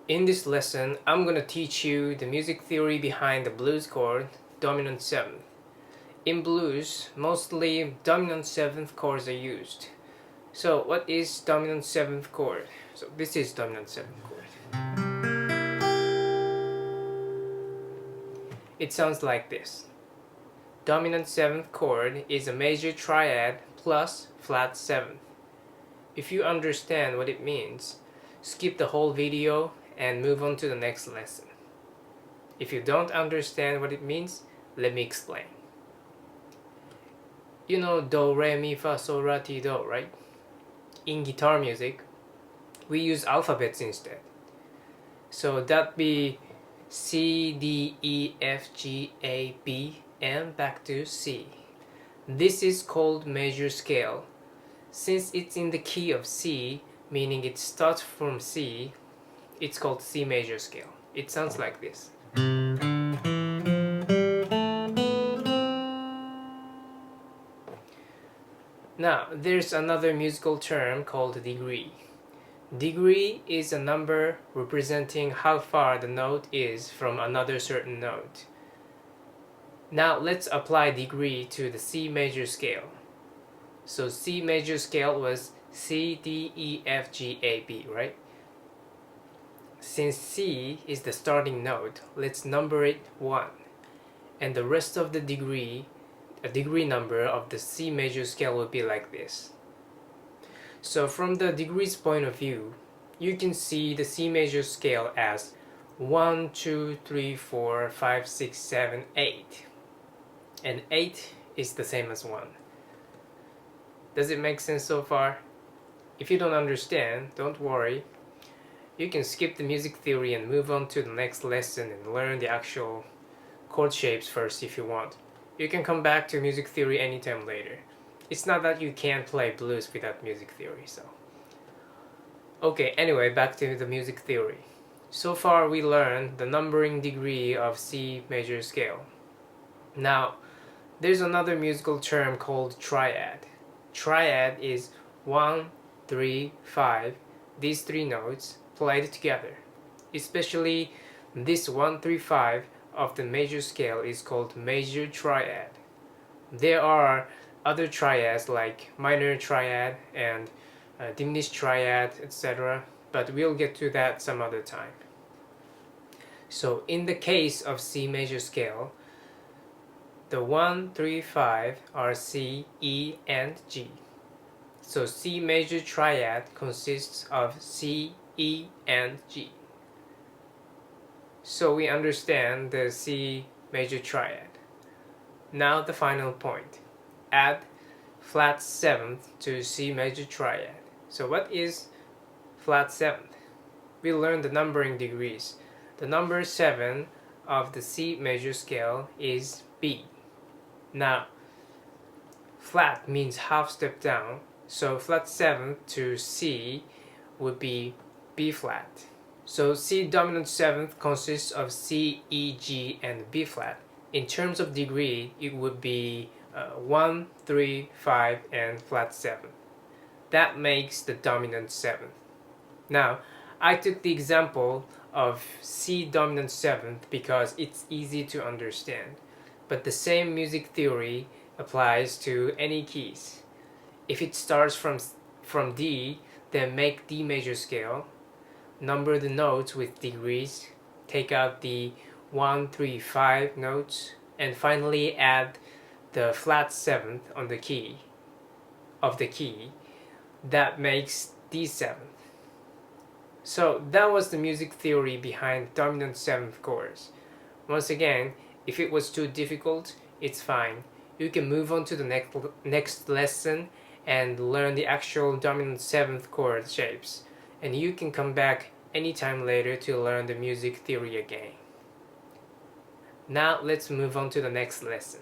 In this lesson, I'm going to teach you the music theory behind the blues chord, dominant 7th. In blues, mostly dominant 7th chords are used. So what is dominant 7th chord? So this is dominant 7th chord. It sounds like this. Dominant 7th chord is a major triad plus flat 7th. If you understand what it means, skip the whole video and move on to the next lesson. If you don't understand what it means, let me explain. You know do, re, mi, fa, sol, la, ti, do, right? In guitar music, we use alphabets instead. So that'd be C, D, E, F, G, A, B, and back to C. This is called major scale. Since it's in the key of C, meaning it starts from C, it's called C major scale. It sounds like this. Now, there's another musical term called degree. Degree is a number representing how far the note is from another certain note. Now, let's apply degree to the C major scale. So C major scale was C, D, E, F, G, A, B, right? Since C is the starting note, let's number it 1. And the rest of the degree, a degree number of the C major scale will be like this. So from the degrees point of view, you can see the C major scale as 1, 2, 3, 4, 5, 6, 7, 8. And 8 is the same as 1. Does it make sense so far? If you don't understand, don't worry. You can skip the music theory and move on to the next lesson and learn the actual chord shapes first if you want. You can come back to music theory anytime later. It's not that you can't play blues without music theory, so. Okay, anyway, back to the music theory. So far we learned the numbering degree of C major scale. Now, there's another musical term called triad. Triad is 1, 3, 5, these 3 notes played together. Especially this 1, 3, 5 of the major scale is called major triad. There are other triads like minor triad and diminished triad, etc. But we'll get to that some other time. So in the case of C major scale, the 1, 3, 5 are C, E, and G. So C major triad consists of C, E, and G. So we understand the C major triad. Now the final point. Add flat 7th to C major triad. So what is flat 7th? We learned the numbering degrees. The number 7 of the C major scale is B. Now, flat means half step down, so flat 7th to C would be B flat. So C dominant 7th consists of C, E, G, and B flat. In terms of degree, it would be 1, 3, 5, and flat 7. That makes the dominant 7th. Now, I took the example of C dominant 7th because it's easy to understand. But the same music theory applies to any keys. If it starts from D, then make D major scale, number the notes with degrees, take out the 1, 3, 5 notes, and finally add the flat 7th on the key of the key. That makes D7th. So that was the music theory behind dominant 7th chords. Once again, if it was too difficult, it's fine. You can move on to the next lesson and learn the actual dominant 7th chord shapes. And you can come back anytime later to learn the music theory again. Now let's move on to the next lesson.